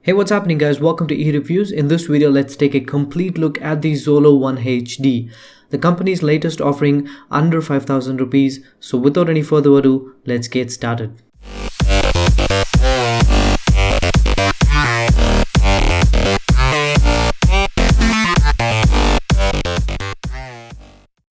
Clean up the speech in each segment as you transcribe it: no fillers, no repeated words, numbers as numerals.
Hey, what's happening guys? Welcome to EReviews. In this video, let's take a complete look at the XOLO One HD, the company's latest offering under 5,000 rupees. So without any further ado, let's get started.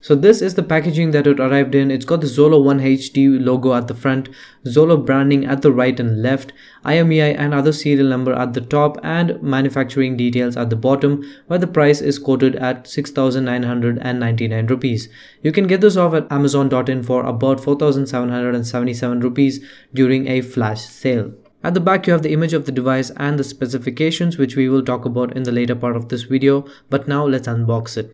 So this is the packaging that it arrived in. It's got the XOLO One HD logo at the front, XOLO branding at the right and left, IMEI and other serial number at the top, and manufacturing details at the bottom, where the price is quoted at 6,999 rupees. You can get this off at Amazon.in for about 4,777 rupees during a flash sale. At the back you have the image of the device and the specifications, which we will talk about in the later part of this video, but now let's unbox it.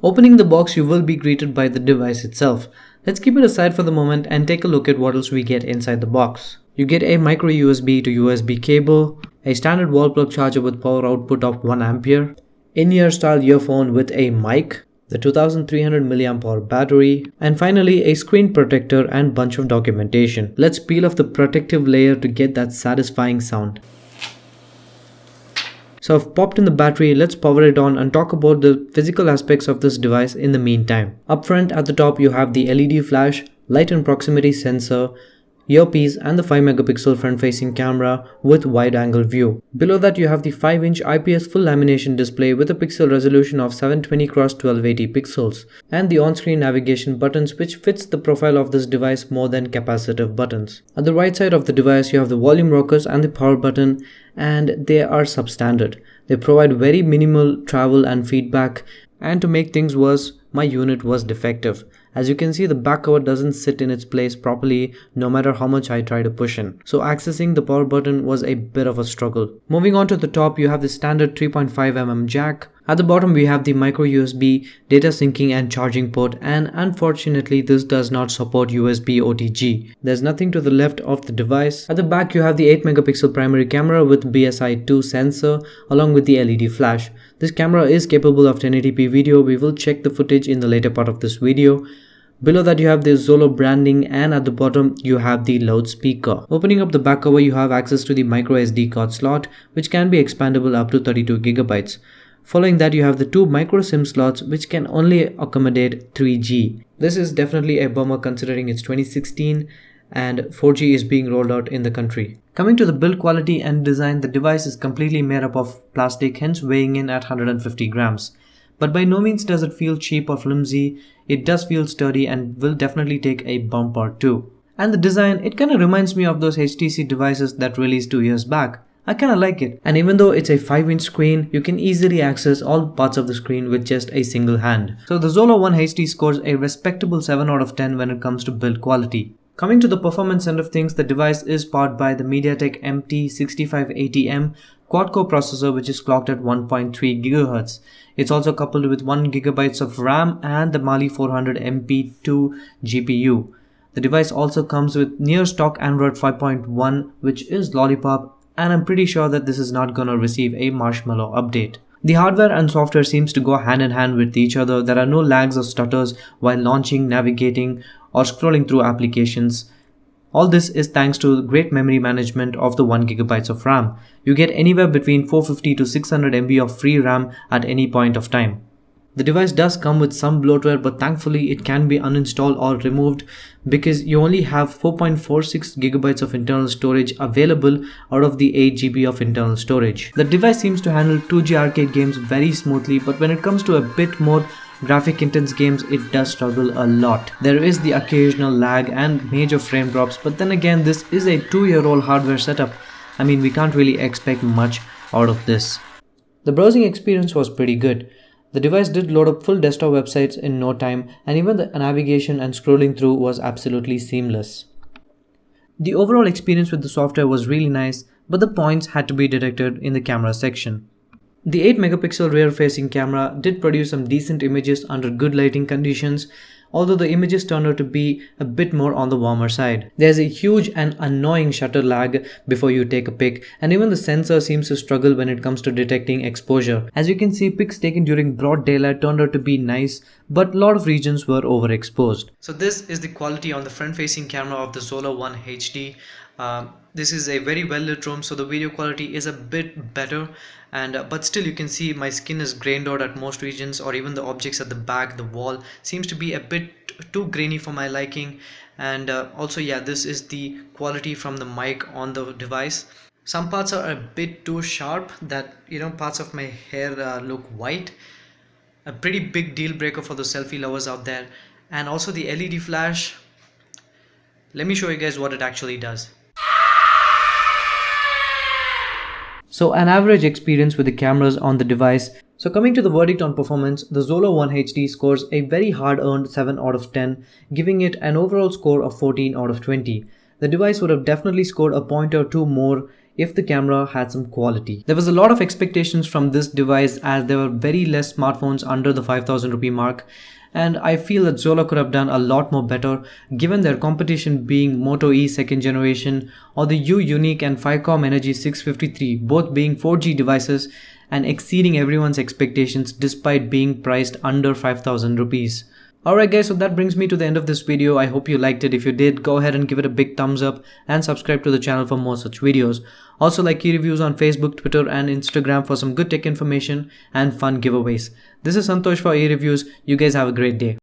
Opening the box, you will be greeted by the device itself. Let's keep it aside for the moment and take a look at what else we get inside the box. You get a micro USB to USB cable, a standard wall plug charger with power output of 1 ampere, in-ear style earphone with a mic, the 2300 mAh battery, and finally a screen protector and bunch of documentation. Let's peel off the protective layer to get that satisfying sound. So I've popped in the battery. Let's power it on and talk about the physical aspects of this device in the meantime. Up front at the top you have the LED flash, light and proximity sensor, earpiece, and the 5 megapixel front facing camera with wide angle view. Below that you have the 5-inch IPS full lamination display with a pixel resolution of 720x1280 pixels, and the on-screen navigation buttons, which fits the profile of this device more than capacitive buttons. At the right side of the device you have the volume rockers and the power button, and they are substandard. They provide very minimal travel and feedback, and to make things worse, my unit was defective. As you can see, the back cover doesn't sit in its place properly no matter how much I try to push in. So accessing the power button was a bit of a struggle. Moving on to the top, you have the standard 3.5mm jack. At the bottom we have the micro USB, data syncing and charging port, and unfortunately this does not support USB OTG. There's nothing to the left of the device. At the back you have the 8 megapixel primary camera with BSI-2 sensor along with the LED flash. This camera is capable of 1080p video. We will check the footage in the later part of this video. Below that you have the XOLO branding, and at the bottom you have the loudspeaker. Opening up the back cover, you have access to the micro SD card slot, which can be expandable up to 32 GB. Following that you have the 2 micro SIM slots, which can only accommodate 3G. This is definitely a bummer considering it's 2016 and 4G is being rolled out in the country. Coming to the build quality and design, the device is completely made up of plastic, hence weighing in at 150 grams. But by no means does it feel cheap or flimsy. It does feel sturdy and will definitely take a bump or two. And the design, it kinda reminds me of those HTC devices that released 2 years back. I kinda like it. And even though it's a 5-inch screen, you can easily access all parts of the screen with just a single hand. So the XOLO One HD scores a respectable 7 out of 10 when it comes to build quality. Coming to the performance end of things, the device is powered by the MediaTek MT6580M quad-core processor, which is clocked at 1.3 GHz. It's also coupled with 1 GB of RAM and the Mali400 MP2 GPU. The device also comes with near stock Android 5.1, which is Lollipop, and I'm pretty sure that this is not gonna receive a Marshmallow update. The hardware and software seems to go hand in hand with each other. There are no lags or stutters while launching, navigating, or scrolling through applications. All this is thanks to great memory management of the 1 GB of RAM. You get anywhere between 450 to 600 MB of free RAM at any point of time. The device does come with some bloatware, but thankfully it can be uninstalled or removed because you only have 4.46 GB of internal storage available out of the 8 GB of internal storage. The device seems to handle 2G arcade games very smoothly, but when it comes to a bit more graphic intense games, it does struggle a lot. There is the occasional lag and major frame drops, but then again this is a 2-year-old hardware setup. I mean, we can't really expect much out of this. The browsing experience was pretty good. The device did load up full desktop websites in no time, and even the navigation and scrolling through was absolutely seamless. The overall experience with the software was really nice, but the points had to be detected in the camera section. The 8 megapixel rear facing camera did produce some decent images under good lighting conditions, although the images turned out to be a bit more on the warmer side. There's a huge and annoying shutter lag before you take a pic, and even the sensor seems to struggle when it comes to detecting exposure. As you can see, pics taken during broad daylight turned out to be nice, but a lot of regions were overexposed. So this is the quality on the front-facing camera of the XOLO One HD. This is a very well lit room, so the video quality is a bit better, and but still you can see my skin is grained out at most regions, or even the objects at the back, the wall seems to be a bit too grainy for my liking. And also, yeah, this is the quality from the mic on the device. Some parts are a bit too sharp that, you know, parts of my hair look white. A pretty big deal breaker for the selfie lovers out there. And also the LED flash, let me show you guys what it actually does. So an average experience with the cameras on the device. So coming to the verdict on performance, the XOLO One HD scores a very hard-earned 7 out of 10, giving it an overall score of 14 out of 20. The device would have definitely scored a point or two more if the camera had some quality. There was a lot of expectations from this device as there were very less smartphones under the 5,000 rupee mark, and I feel that XOLO could have done a lot more better given their competition being Moto E 2nd generation or the U-Unique and Ficom Energy 653, both being 4G devices and exceeding everyone's expectations despite being priced under 5,000 rupees. Alright guys, so that brings me to the end of this video. I hope you liked it. If you did, go ahead and give it a big thumbs up and subscribe to the channel for more such videos. Also like EReviews on Facebook, Twitter and Instagram for some good tech information and fun giveaways. This is Santosh for EReviews. You guys have a great day.